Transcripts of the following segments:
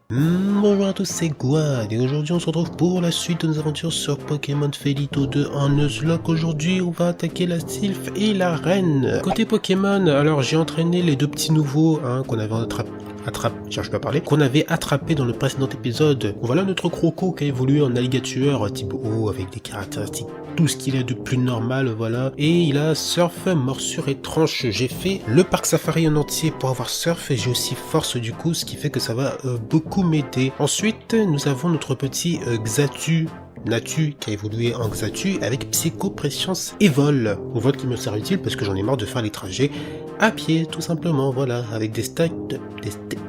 Bonjour à tous, c'est Guad et aujourd'hui on se retrouve pour la suite de nos aventures sur Pokémon Felito 2 en Nuzlocke. Aujourd'hui on va attaquer la Sylph et la Reine. Côté Pokémon, alors j'ai entraîné les deux petits nouveaux qu'on avait qu'on avait attrapé dans le précédent épisode. Voilà notre Croco qui a évolué en alligator type O avec des caractéristiques tout ce qu'il a de plus normal, voilà. Et il a Surf, Morsure et Tranche. J'ai fait le parc safari en entier pour avoir Surf et j'ai aussi Force du coup, ce qui fait que ça va beaucoup m'aider. Ensuite, nous avons notre petit Xatu. Natu qui a évolué en Xatu avec Psycho, Prescience et Vol. Vol qui me sert utile parce que j'en ai marre de faire les trajets à pied, tout simplement, voilà, avec des stats,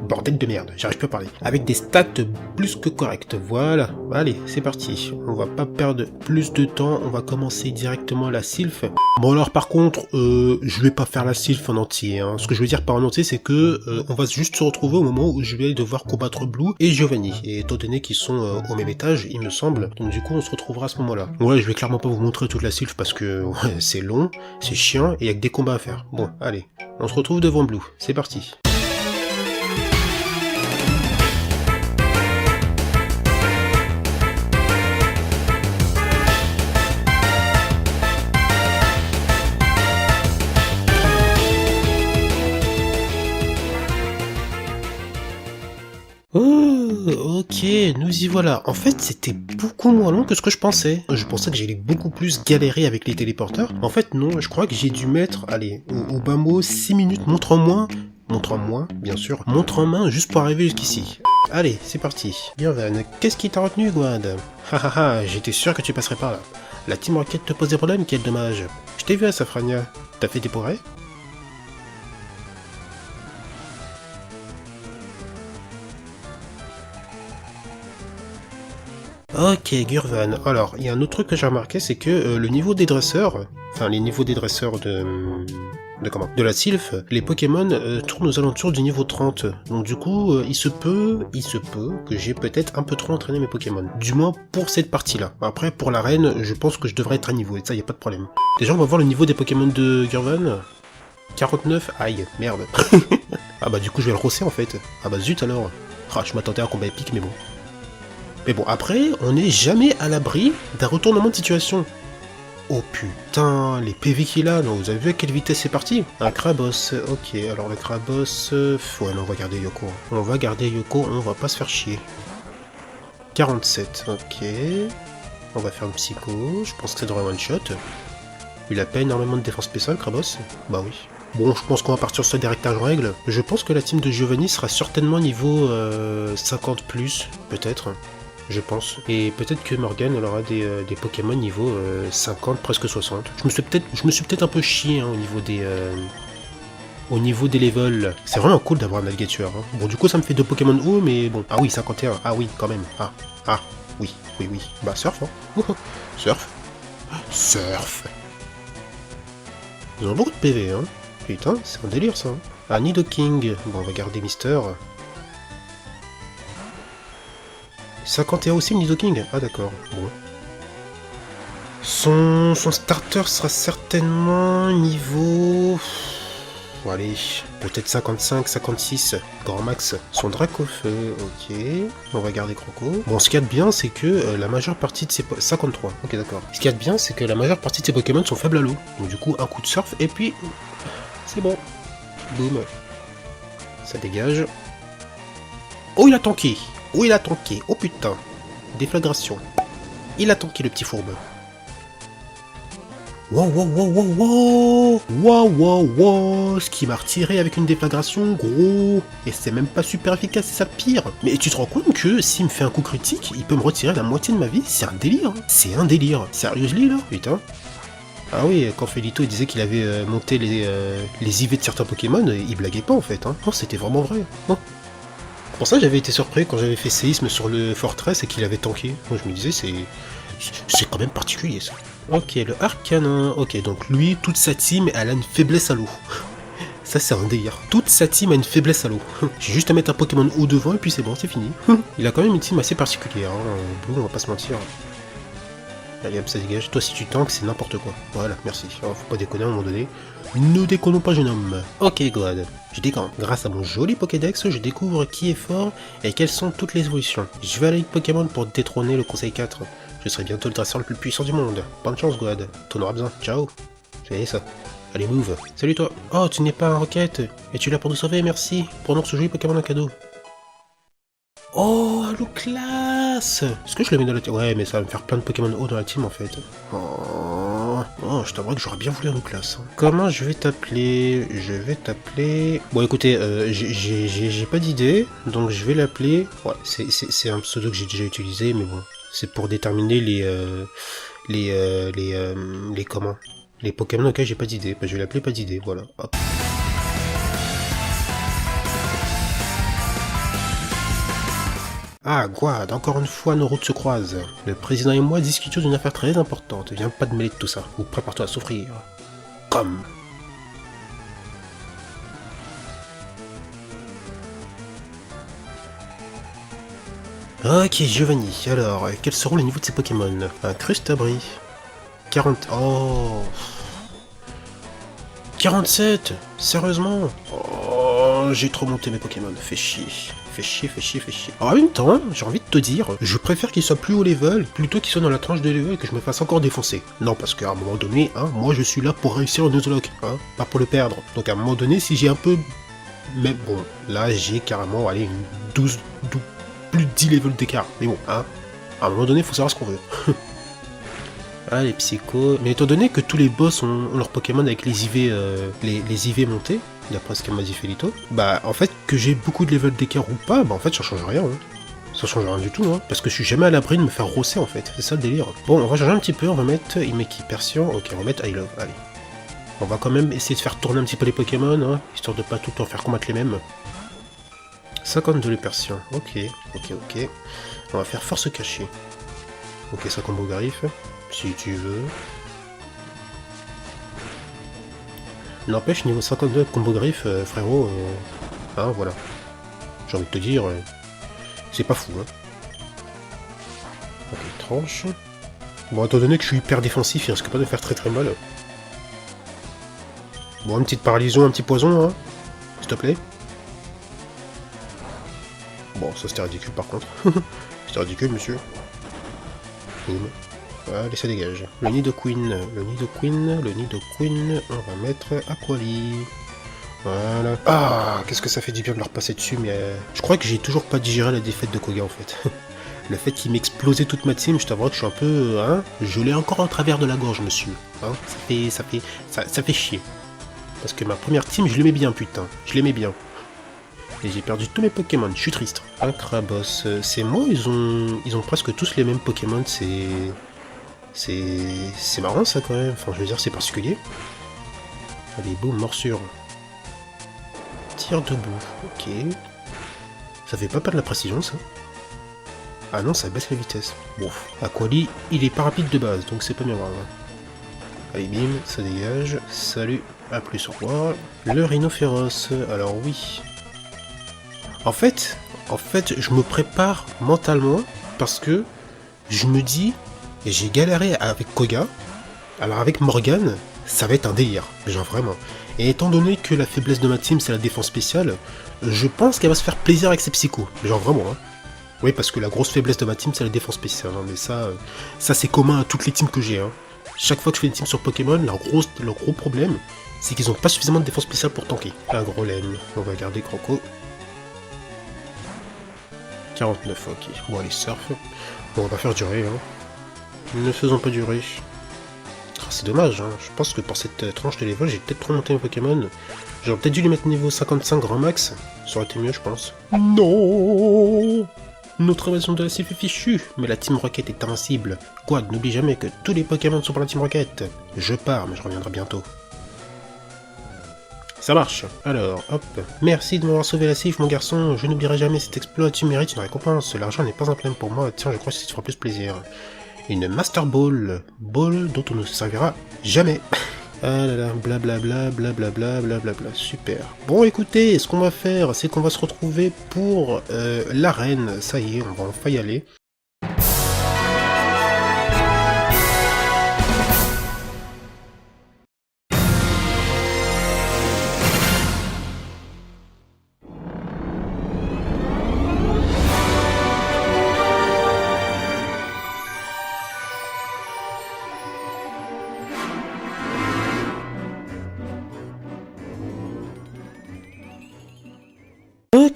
bordel de merde, j'arrive plus à parler, avec des stats plus que correctes, voilà, allez, c'est parti, on va pas perdre plus de temps, on va commencer directement la Sylph. Bon alors par contre, je vais pas faire la Sylph en entier, hein. Ce que je veux dire par en entier, c'est que on va juste se retrouver au moment où je vais devoir combattre Blue et Giovanni, et étant donné qu'ils sont au même étage, il me semble, donc du coup on se retrouvera à ce moment-là. Ouais, je vais clairement pas vous montrer toute la Sylph parce que ouais, c'est long, c'est chiant, et il y a que des combats à faire. Bon, allez. On se retrouve devant Blue, c'est parti. Oh, ok, nous y voilà. En fait, c'était beaucoup moins long que ce que je pensais. Je pensais que j'allais beaucoup plus galérer avec les téléporteurs. En fait, non, je crois que j'ai dû mettre, allez, au bas mot, 6 minutes montre en moins, bien sûr, montre en main juste pour arriver jusqu'ici. Allez, c'est parti. Girvan, qu'est-ce qui t'a retenu, Guad? Hahaha, j'étais sûr que tu passerais par là. La Team Rocket te pose des problèmes, quel dommage. Je t'ai vu à Safrania. T'as fait des progrès? Ok, Gurvan. Alors, il y a un autre truc que j'ai remarqué, c'est que le niveau des dresseurs, enfin les niveaux des dresseurs de la Sylph, les Pokémon tournent aux alentours du niveau 30. Donc du coup, il se peut que j'ai peut-être un peu trop entraîné mes Pokémon. Du moins pour cette partie-là. Après, pour la reine, je pense que je devrais être à niveau, et ça, y a pas de problème. Déjà, on va voir le niveau des Pokémon de Gurvan. 49, aïe, merde. Ah bah du coup, je vais le rosser en fait. Ah bah zut alors. Ah, je m'attendais à un combat épique, mais bon. Mais bon, après, on n'est jamais à l'abri d'un retournement de situation. Oh putain, les PV qu'il a, non, vous avez vu à quelle vitesse c'est parti? Un Crabos, ok, alors le Crabos... ouais, non, on va garder Yoko. On va garder Yoko, on va pas se faire chier. 47, ok. On va faire un Psycho, je pense que ça devrait one-shot. Il a pas énormément de défense spéciale, Crabos? Bah oui. Bon, je pense qu'on va partir sur ce directage en règle. Je pense que la team de Giovanni sera certainement niveau 50+, peut-être. Je pense. Et peut-être que Morgan elle aura des Pokémon niveau 50, presque 60. Je me suis peut-être un peu chié hein, au niveau des levels. C'est vraiment cool d'avoir un alligator. Hein. Bon, du coup, ça me fait 2 Pokémon haut, mais bon. Ah oui, 51. Ah oui, quand même. Ah, oui. Bah, surf, hein. Surf. Ils ont beaucoup de PV, hein. Putain, c'est un délire, ça. Hein. Ah, Nidoking. Bon, on va garder Mister. 51 aussi le Nidoking? Ah d'accord, bon. Son starter sera certainement niveau... Bon, allez, peut-être 55, 56, grand max. Son Dracofeu, ok. On va garder Croco. Bon, ce qu'il y a de bien, c'est que la majeure partie de ses... 53, ok d'accord. Ce qu'il y a de bien, c'est que la majeure partie de ses Pokémon sont faibles à l'eau. Donc du coup, un coup de surf, et puis... C'est bon. Boum. Ça dégage. Oh, il a tanké! Oh, il a tanké. Oh putain. Déflagration. Il a tanké le petit fourbe. Wow. Ce qui m'a retiré avec une déflagration, gros. Et c'est même pas super efficace, c'est ça le pire. Mais tu te rends compte que s'il me fait un coup critique, il peut me retirer la moitié de ma vie? C'est un délire. C'est un délire. Sérieusement là? Putain. Ah oui, quand Felito il disait qu'il avait monté les IV de certains Pokémon, il blaguait pas en fait. Hein. Non, c'était vraiment vrai. Non. Pour ça j'avais été surpris quand j'avais fait séisme sur le Fortress et qu'il avait tanké. Moi je me disais c'est quand même particulier ça. Ok, le Arcanin. Ok, donc lui, toute sa team, elle a une faiblesse à l'eau. Ça c'est un délire. Toute sa team a une faiblesse à l'eau. J'ai juste à mettre un Pokémon au devant et puis c'est bon, c'est fini. Il a quand même une team assez particulière. Hein. Blue, on va pas se mentir. Allez hop, ça dégage. Toi si tu tankes, c'est n'importe quoi. Voilà, merci. Alors, faut pas déconner à un moment donné. Ne déconnons pas, jeune homme. Ok, God. Je décante. Grâce à mon joli Pokédex, je découvre qui est fort et quelles sont toutes les évolutions. Je vais à la Ligue Pokémon pour détrôner le Conseil 4. Je serai bientôt le dresseur le plus puissant du monde. Bonne chance, God. T'en auras besoin. Ciao. C'est ça. Allez, move. Salut toi. Oh, tu n'es pas un Rocket. Et tu es là pour nous sauver, merci. Prenons ce joli Pokémon en cadeau. Oh, Halo classe. Est-ce que je le mets dans la team? Ouais, mais ça va me faire plein de Pokémon haut dans la team en fait. Oh, je t'avoue que j'aurais bien voulu Halo classe. Comment je vais t'appeler? Je vais t'appeler... Bon écoutez, j'ai pas d'idée, donc je vais l'appeler... Ouais, c'est un pseudo que j'ai déjà utilisé, mais bon. C'est pour déterminer les comment? Les Pokémon auxquels j'ai pas d'idée. Bah, je vais l'appeler pas d'idée, voilà. Hop. Ah, Guad, encore une fois nos routes se croisent. Le président et moi discutions d'une affaire très importante. Viens pas de mêler de tout ça, ou prépare-toi à souffrir. Comme. Ok, Giovanni, alors, quels seront les niveaux de ces Pokémon? Un Crustabri. 40... Oh... 47. Sérieusement? Oh, j'ai trop monté mes Pokémon, fais chier. Fais chier. Alors, en même temps, j'ai envie de te dire, je préfère qu'ils soient plus haut level, plutôt qu'ils soient dans la tranche de level et que je me fasse encore défoncer. Non, parce qu'à un moment donné, hein, moi je suis là pour réussir le Nuzlocke, hein, pas pour le perdre. Donc à un moment donné, si j'ai un peu... Mais bon, là j'ai carrément, allez, une 12, plus de 10 levels d'écart. Mais bon, hein, à un moment donné, il faut savoir ce qu'on veut. Ah, les psychos... Mais étant donné que tous les boss ont leur Pokémon avec les IV, les IV montés, d'après ce qu'a m'a dit Felito, bah en fait, que j'ai beaucoup de level d'écart ou pas, bah en fait ça change rien, hein. Ça change rien du tout, hein, parce que je suis jamais à l'abri de me faire rosser en fait, c'est ça le délire. Bon, on va changer un petit peu, on va mettre Imeki Persian, ok, on va mettre I Love, allez. On va quand même essayer de faire tourner un petit peu les Pokémon, hein, histoire de pas tout le temps faire combattre les mêmes. 52 les Persians, ok. On va faire Force Cachée. Ok, ça combo Griffe. Si tu veux. N'empêche, niveau 52 combo griffe, frérot, hein, voilà. J'ai envie de te dire, c'est pas fou, hein. Ok, tranche. Bon, étant donné que je suis hyper défensif, il risque pas de faire très mal. Bon, une petite paralysion, un petit poison, hein, s'il te plaît. Bon, ça c'était ridicule par contre. C'était ridicule, monsieur. Boum. Allez, ça dégage. Le Nidoqueen, on va mettre Aquali. Voilà. Ah, qu'est-ce que ça fait du bien de leur passer dessus, mais je crois que j'ai toujours pas digéré la défaite de Koga en fait. Le fait qu'il m'explosait toute ma team, je t'avoue que je suis un peu, hein, je l'ai encore en travers de la gorge, monsieur. Hein, ça fait chier. Parce que ma première team, je l'aimais bien, putain. Je l'aimais bien. Et j'ai perdu tous mes Pokémon, je suis triste. Un Krabos, c'est moi, ils ont presque tous les mêmes Pokémon, c'est marrant ça quand même, enfin je veux dire c'est particulier. Allez, boum, morsure. Tir debout, ok. Ça fait pas perdre la précision ça. Ah non, ça baisse la vitesse. Bon, Aquali, il est pas rapide de base, donc c'est pas bien grave. Allez, bim, ça dégage. Salut, à plus, au revoir. Le Rhinophéros, alors oui. En fait, je me prépare mentalement parce que je me dis, et j'ai galéré avec Koga, alors avec Morgane, ça va être un délire, genre vraiment. Et étant donné que la faiblesse de ma team c'est la défense spéciale, je pense qu'elle va se faire plaisir avec ses psychos, genre vraiment. Hein. Oui, parce que la grosse faiblesse de ma team c'est la défense spéciale, hein, mais ça c'est commun à toutes les teams que j'ai. Hein. Chaque fois que je fais une team sur Pokémon, leur gros problème, c'est qu'ils ont pas suffisamment de défense spéciale pour tanker. Un gros laine, on va garder Croco. 49, ok. Bon, allez, surf. Bon, on va faire durer, hein. Ne faisons pas durer. Oh, c'est dommage, hein. Je pense que pour cette tranche de level, j'ai peut-être trop monté mes Pokémon. J'aurais peut-être dû les mettre niveau 55 grand max. Ça aurait été mieux, je pense. Non. Notre invasion de la Sylph est fichue, mais la Team Rocket est invincible. Quad, n'oublie jamais que tous les Pokémon sont pour la Team Rocket. Je pars, mais je reviendrai bientôt. Ça marche. Alors, hop. Merci de m'avoir sauvé la Sylph, mon garçon. Je n'oublierai jamais cet exploit. Tu mérites une récompense. L'argent n'est pas un problème pour moi. Tiens, je crois que ça te fera plus plaisir. Une Master Ball. Ball dont on ne se servira jamais. Ah là là, blablabla. Super. Bon, écoutez, ce qu'on va faire, c'est qu'on va se retrouver pour l'arène. Ça y est, on va enfin y aller.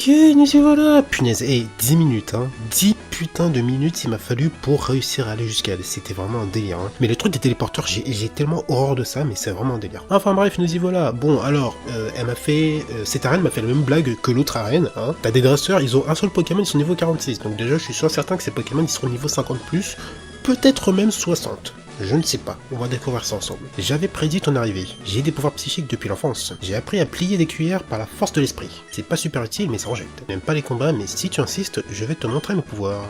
Ok, nous y voilà. Punaise, 10 minutes, hein. 10 putains de minutes il m'a fallu pour réussir à aller jusqu'à elle. C'était vraiment un délire, hein. Mais le truc des téléporteurs, j'ai tellement horreur de ça, mais c'est vraiment un délire. Enfin bref, nous y voilà. Bon, alors, elle m'a fait... cette arène m'a fait la même blague que l'autre arène, hein. T'as des dresseurs, ils ont un seul Pokémon, ils sont niveau 46. Donc déjà, je suis sûr certain que ces Pokémon, ils seront niveau 50+, peut-être même 60. Je ne sais pas, on va découvrir ça ensemble. J'avais prédit ton arrivée. J'ai des pouvoirs psychiques depuis l'enfance. J'ai appris à plier des cuillères par la force de l'esprit. C'est pas super utile, mais ça en jette. J'aime pas les combats, mais si tu insistes, je vais te montrer mes pouvoirs.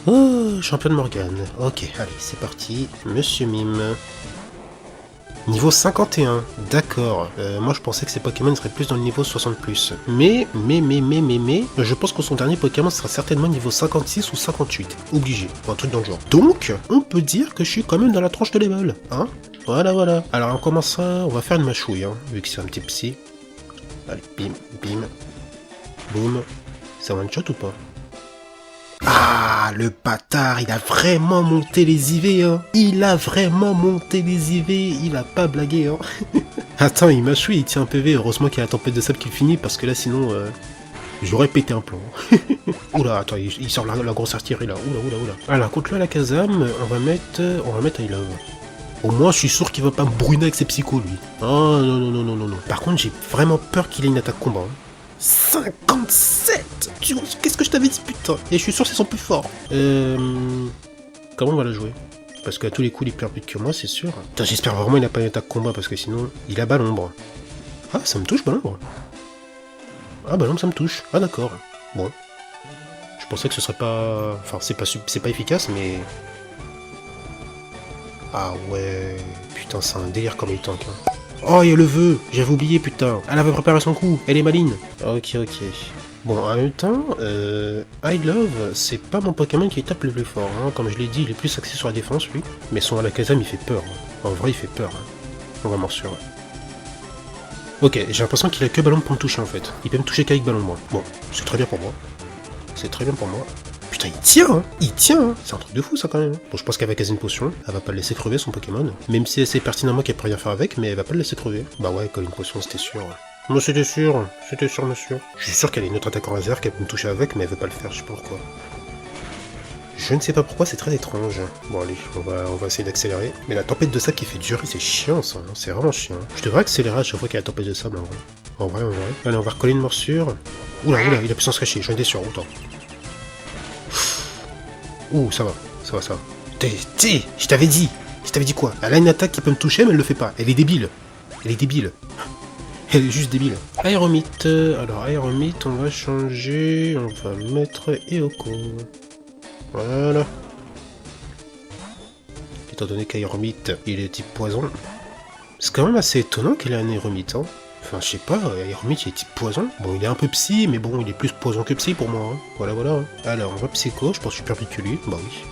Oh, champion de Morgane. Ok, allez, c'est parti. Monsieur Mime. Niveau 51, d'accord. Moi je pensais que ces Pokémon seraient plus dans le niveau 60+. Mais, je pense que son dernier Pokémon sera certainement niveau 56 ou 58. Obligé, ou un truc dans le genre. Donc, on peut dire que je suis quand même dans la tranche de level, hein. Voilà. Alors on commence ça, on va faire une mâchouille, hein, vu que c'est un petit psy. Allez, bim, boum. C'est un one shot ou pas? Ah, le bâtard, il a vraiment monté les IV, hein. Il a vraiment monté les IV, il a pas blagué, hein. Attends, il mâchouille, il tient un PV, heureusement qu'il y a la tempête de sable qui finit, parce que là, sinon, j'aurais pété un plomb. Oula, attends, il sort la grosse artillerie, là. Oula. Alors, contre là, la Kazam, on va mettre I Love. Au moins, je suis sûr qu'il va pas me brûler avec ses psychos, lui. Oh, non. Par contre, j'ai vraiment peur qu'il ait une attaque combat, hein. 57! Qu'est-ce que je t'avais dit, putain? Et je suis sûr que c'est son plus fort. Comment on va la jouer? Parce qu'à tous les coups, il est plus rapide que moi, c'est sûr. Putain, j'espère vraiment qu'il n'a pas une attaque combat, parce que sinon, il a Balombre. Ah, ça me touche, Balombre. Ah, Balombre, ça me touche. Ah, d'accord. Bon. Je pensais que ce serait pas... Enfin, c'est pas efficace, mais... Ah ouais... Putain, c'est un délire comme il tank, hein. Oh, il y a le vœu. J'avais oublié, putain. Elle avait préparé son coup. Elle est maligne. Ok. Bon, en même temps, I Love, c'est pas mon Pokémon qui tape le plus fort, hein. Comme je l'ai dit, il est plus axé sur la défense, lui. Mais son Alakazam, il fait peur, hein. En vrai, il fait peur, hein. On va morsure. Ok, j'ai l'impression qu'il a que ballon pour me toucher, en fait. Il peut me toucher qu'avec ballon, moi. Bon, c'est très bien pour moi. Putain, il tient, hein. C'est un truc de fou, ça, quand même. Bon, je pense qu'elle va caser une potion. Elle va pas le laisser crever, son Pokémon. Même si elle sait pertinemment qu'elle peut rien faire avec, mais elle va pas le laisser crever. Bah ouais, coller une potion, c'était sûr. Moi, c'était sûr, monsieur. Je suis sûr qu'elle a une autre attaque en réserve qu'elle peut me toucher avec, mais elle veut pas le faire, je sais pas pourquoi. Je ne sais pas pourquoi, c'est très étrange. Bon, allez, on va essayer d'accélérer. Mais la tempête de sable qui fait durer, c'est chiant, ça. Hein. C'est vraiment chiant. Je devrais accélérer à chaque fois qu'il y a la tempête de sable, en vrai. Allez, on va recoller une morsure. Oula, il a puissance cachée, j'en étais sûr, autant. Ouh, ça va. Je t'avais dit quoi? Elle a une attaque qui peut me toucher, mais elle le fait pas. Elle est débile. Elle est juste débile. Aéromite. Alors, Aéromite, on va changer. On va mettre Eoko. Voilà. Étant donné qu'Aéromite, il est type poison. C'est quand même assez étonnant qu'elle ait un Aéromite, hein. Enfin, je sais pas, Aéromite, il est type poison. Bon, il est un peu psy, mais bon, il est plus poison que psy pour moi, hein. Voilà. Alors, on va psycho, je pense super vite que lui. Bah oui.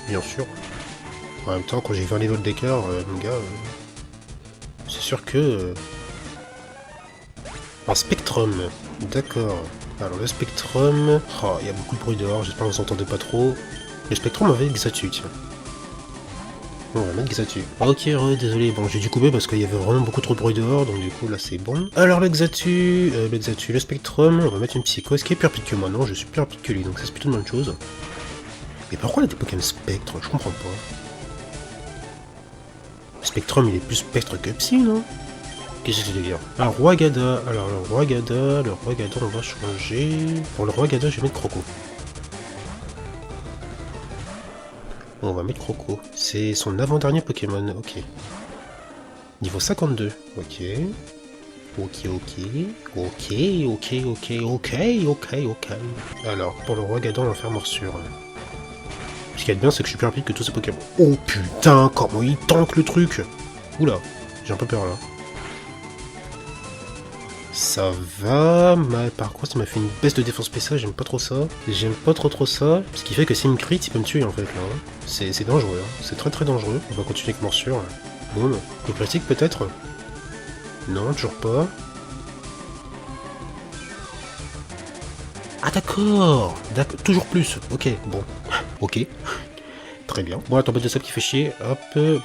Bien sûr. En même temps, quand j'ai 20 levels d'écart, mon gars, c'est sûr que... Un Spectrum, d'accord. Alors le Spectrum... Oh, il y a beaucoup de bruit dehors, j'espère que vous entendez pas trop. Le Spectrum avait Xatu, tiens. On va mettre Xatu. Ok, désolé, bon j'ai dû couper parce qu'il y avait vraiment beaucoup trop de bruit dehors, donc du coup là c'est bon. Alors le Xatu, le Spectrum, on va mettre une Psycho. Est-ce qu'il est plus rapide que moi? Non, je suis plus rapide que lui, donc ça c'est plutôt une bonne chose. Mais pourquoi il a des Pokémon Spectre? Je comprends pas. Spectrum il est plus spectre que psy, non? Qu'est-ce que c'est délire? Alors le Roi Gada, on va changer. Pour le Roi Gada, je vais mettre Croco. On va mettre Croco. C'est son avant-dernier Pokémon, ok. Niveau 52, ok. Ok. Alors, pour le Roi Gada, on va faire morsure. Ce qui est bien, c'est que je suis plus rapide que tous ces Pokémon. Oh putain, comment il tank le truc! Oula, j'ai un peu peur là. Ça va, mais par contre ça m'a fait une baisse de défense spéciale, j'aime pas trop ça. J'aime pas trop ça, ce qui fait que s'il me crit, il peut me tuer en fait là. Hein. C'est dangereux, hein. C'est très dangereux. On va continuer avec morsure. Boum, coup critique peut-être? Non, toujours pas. Ah d'accord, toujours plus, ok, bon, ok. Très bien. Bon, la tempête de sable qui fait chier. Hop.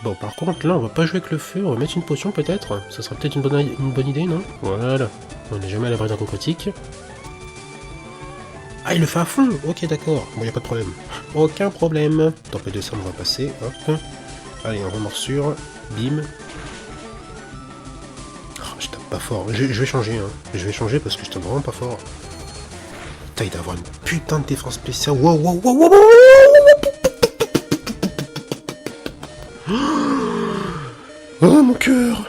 Bon, par contre, là, on va pas jouer avec le feu. On va mettre une potion, peut-être. Ça serait peut-être une bonne idée, non? Voilà. On n'est jamais à l'abri d'un coup critique. Ah, il le fait à fond. Ok, d'accord. Bon, y a pas de problème. Aucun problème. Tempête de sable, on va passer. Hop. Allez, on remorsure. Bim. Oh, je tape pas fort. Je vais changer, hein. Je vais changer parce que je tape vraiment pas fort. Putain, il doit avoir une putain de défense spéciale. Wow, wow, wow, wow, wow. Oh mon cœur.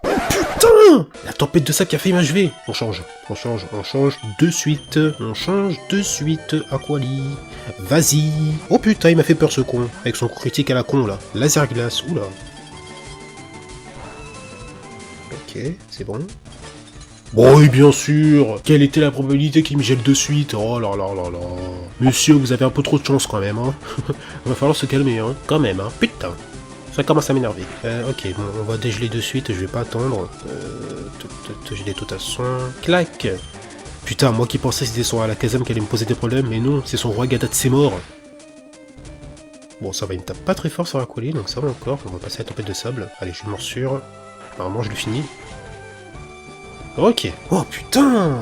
Putain. La tempête de sable qui a failli m'achever. On change de suite. On change de suite. Aquali. Vas-y. Oh putain, il m'a fait peur ce con. Avec son coup critique à la con là. Laser glace. Oula. Ok, c'est bon. Bon, oui, bien sûr. Quelle était la probabilité qu'il me gèle de suite? Oh là là là là. Monsieur, vous avez un peu trop de chance quand même, hein. Va falloir se calmer, hein. Quand même, hein. Putain. Ça commence à m'énerver. Ok, bon, on va dégeler de suite, je vais pas attendre. Te geler tout à son. Clac. Putain, moi qui pensais que c'était son Alakazam qui allait me poser des problèmes, mais non, c'est son roi Gadat, c'est mort. Bon, ça va, il me tape pas très fort sur la colis, donc ça va encore. On va passer à la tempête de sable. Allez, je suis morsure. Normalement, je le finis. Ok. Oh putain.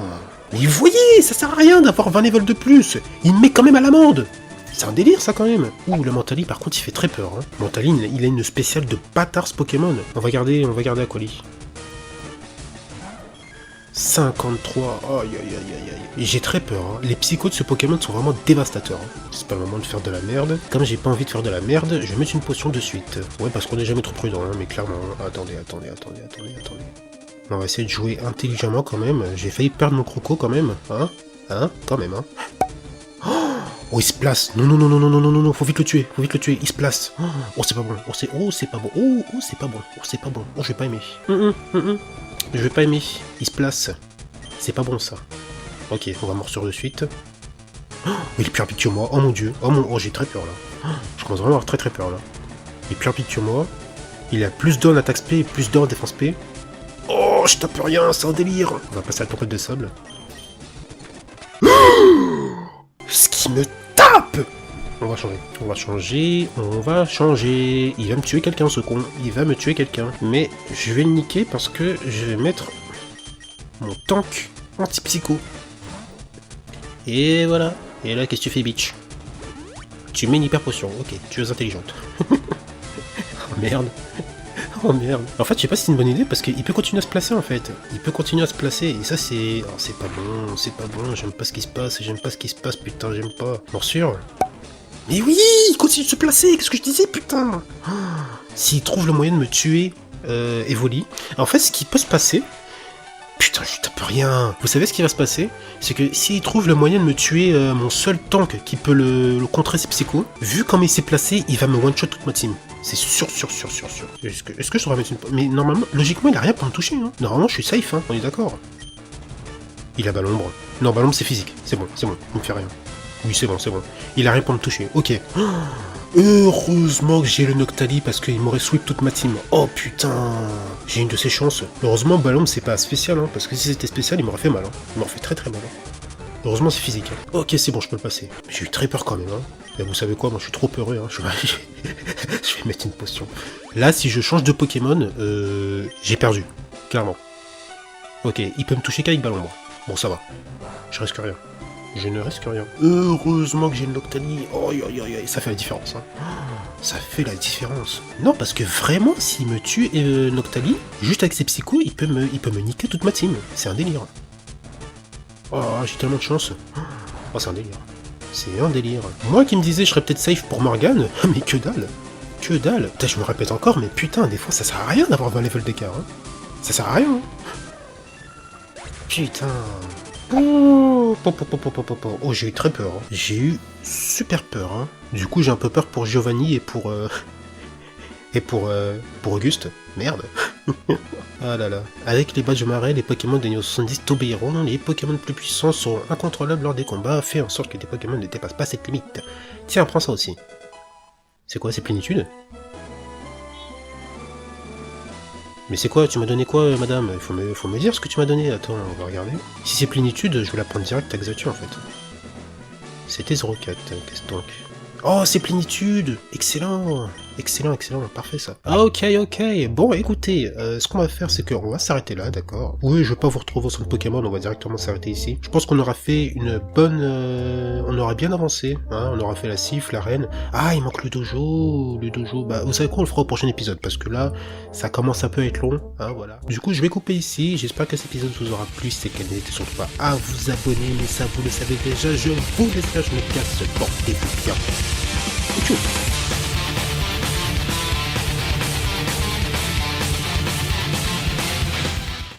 Mais vous voyez, ça sert à rien d'avoir 20 levels de plus. Il me met quand même à l'amende. C'est un délire ça quand même. Ouh, le Mentali par contre il fait très peur. Hein. Mentali, il a une spéciale de bâtard ce Pokémon. On va garder Aquali. 53. Aïe aïe aïe aïe aïe. J'ai très peur. Hein. Les psychos de ce Pokémon sont vraiment dévastateurs. Hein. C'est pas le moment de faire de la merde. Comme j'ai pas envie de faire de la merde, je vais mettre une potion de suite. Ouais, parce qu'on est jamais trop prudent, hein, mais clairement. Attendez. On va essayer de jouer intelligemment quand même. J'ai failli perdre mon croco quand même. Hein, quand même, hein. Oh, il se place. Non. Faut vite le tuer. Il se place. Oh, c'est pas bon. Oh, c'est pas bon. Oh, je vais pas aimer. Je vais pas aimer. Il se place. C'est pas bon, ça. Ok, on va morsure de suite. Oh, il est plus rapide que moi. Oh, mon dieu. Oh, j'ai très peur, là. Je commence vraiment à avoir très peur, là. Il est plus rapide que moi. Il a plus d'or en attaque P et plus d'or en défense P. Oh, je tape rien, c'est un délire. On va passer à la tempête de sable. Ce qui me tape. On va changer. Il va me tuer quelqu'un, ce con. Mais je vais le niquer parce que je vais mettre mon tank anti-psycho. Et voilà. Et là, qu'est-ce que tu fais, bitch? Tu mets une hyper potion. Ok, tu es intelligente. Oh merde. Oh merde. En fait, je sais pas si c'est une bonne idée parce qu'il peut continuer à se placer en fait. Et ça, c'est. Oh, c'est pas bon. J'aime pas ce qui se passe. Putain, j'aime pas. Morsure. Mais oui, il continue de se placer. Qu'est-ce que je disais, putain? S'il trouve le moyen de me tuer, Evoli. En fait, ce qui peut se passer. Putain, je tape rien. Vous savez ce qui va se passer? C'est que s'il trouve le moyen de me tuer mon seul tank qui peut le contrer ses psychos, vu comment il s'est placé, il va me one-shot toute ma team. C'est sûr. Est-ce que je devrais mettre une... Mais normalement, logiquement, il a rien pour me toucher. Hein. Normalement, je suis safe, hein. On est d'accord. Il a Ballombre. Non, Ballombre, c'est physique. C'est bon. Il me fait rien. Oui, c'est bon. Il a rien pour me toucher. Ok. Heureusement que j'ai le Noctali parce qu'il m'aurait sweep toute ma team. Oh putain. J'ai une de ces chances. Heureusement, Ballombre, c'est pas spécial, hein. Parce que si c'était spécial, il m'aurait fait mal. Hein. Il m'aurait fait très mal. Hein. Heureusement, c'est physique. Hein. Ok, c'est bon, je peux le passer. J'ai eu très peur quand même. Hein. Mais vous savez quoi, moi je suis trop peureux, hein. Je vais mettre une potion. Là, si je change de Pokémon, j'ai perdu. Clairement. Ok, il peut me toucher qu'avec Ballombre. Bon, ça va. Je risque rien. Je ne risque rien. Heureusement que j'ai une Noctali. Oh, ça fait la différence. Hein. Ça fait la différence. Non, parce que vraiment, s'il me tue Noctali, juste avec ses psychos, il peut me niquer toute ma team. C'est un délire. Oh, j'ai tellement de chance. Oh, c'est un délire. C'est un délire. Moi qui me disais je serais peut-être safe pour Morgane, mais que dalle. Putain, je me répète encore, mais putain, des fois ça sert à rien d'avoir 20 levels d'écart. Hein. Ça sert à rien. Hein. Putain. Oh, j'ai eu très peur. Hein. J'ai eu super peur. Hein. Du coup, j'ai un peu peur pour Giovanni et pour Auguste. Merde. Ah là là. Avec les badges marais, les Pokémon de niveau 70 t'obéiront. Les Pokémon plus puissants seront incontrôlables lors des combats. Fais en sorte que tes Pokémon ne dépassent pas cette limite. Tiens, prends ça aussi. C'est quoi, c'est plénitude? Mais c'est quoi? Tu m'as donné quoi, madame? Faut me dire ce que tu m'as donné. Attends, on va regarder. Si c'est plénitude, je vais la prendre direct avec Xatu en fait. C'était 04, qu'est-ce donc? Oh, c'est plénitude! Excellent! Excellent, parfait ça. Ok, bon écoutez, ce qu'on va faire c'est qu'on va s'arrêter là, d'accord? Oui, je vais pas vous retrouver au centre Pokémon, on va directement s'arrêter ici. Je pense qu'on aura fait une bonne... on aura bien avancé, hein, on aura fait la cif, l'arène. Ah, il manque le dojo, bah vous savez quoi, on le fera au prochain épisode, parce que là, ça commence un peu à être long, hein, voilà. Du coup, je vais couper ici, j'espère que cet épisode vous aura plu, c'est qu'elle n'était surtout pas à vous abonner, mais ça vous le savez déjà, je vous laisse là, je me casse, portez-vous bien. Tchou.